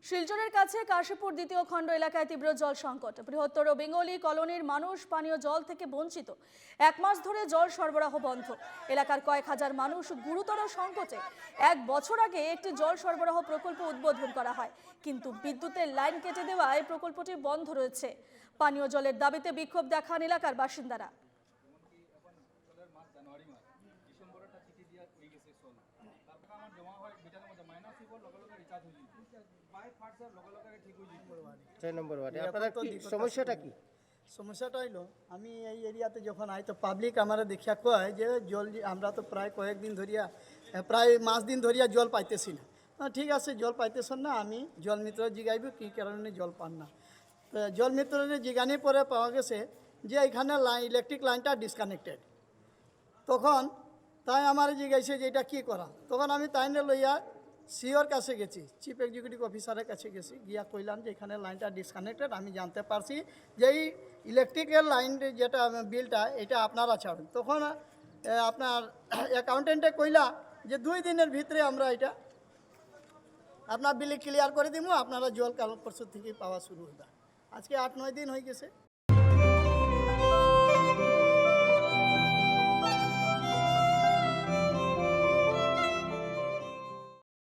শিলচরের কাছে কাশীপুর দ্বিতীয় খণ্ড এলাকায় তীব্র জল সংকট। বৃহত্তর বেঙ্গলি কলোনির মানুষ পানীয় জল থেকে বঞ্চিত। 1 মাস ধরে জল সরবরাহ বন্ধ। এলাকার কয়েক হাজার মানুষ গুরুতর সংকটে। 1 বছর আগে একটি জল সরবরাহ প্রকল্প উদ্বোধন করা হয়, কিন্তু বিদ্যুতের লাইন কেটে দেওয়ায় প্রকল্পটি বন্ধ রয়েছে। পানীয় জলের দাবিতে বিক্ষোভ দেখান এলাকার বাসিন্দারা। সমস্যাটা কি? সমস্যাটা হইলো আমি এই এরিয়াতে যখন আই তো পাবলিক আমার দেখিয়া কয় যে জল আমরা তো প্রায় কয়েকদিন ধরিয়া প্রায় মাস দিন ধরিয়া জল পাইতেছি না। ঠিক আছে, জল পাইতেছেন না, আমি জল মিত্র জিগাইব কী কারণে জল পান না। তো জল মিত্রের জিগানি পরে পাওয়া গেছে যে এখানে ইলেকট্রিক লাইনটা ডিসকানেক্টেড। তখন তাই আমার জিগাইছে যে এটা কী করা। তখন আমি তাইনে লইয়া সিওর কাছে গেছি, চিফ এক্সিকিউটিভ অফিসারের কাছে গেছি, গিয়া কইলাম যে এখানে লাইনটা ডিসকানেক্টেড। আমি জানতে পারছি যে এই ইলেকট্রিক্যাল লাইন যেটা বিলটা এটা আপনারা ছাড়ুন। তখন আপনার অ্যাকাউন্টেন্টে কইলা যে 2 দিনের ভিতরে আমরা এটা আপনার বিল ক্লিয়ার করে দিব, আপনারা জল কাল পরশু থেকে পাওয়া শুরু হবে। আজকে 8-9 দিন হয়ে গেছে।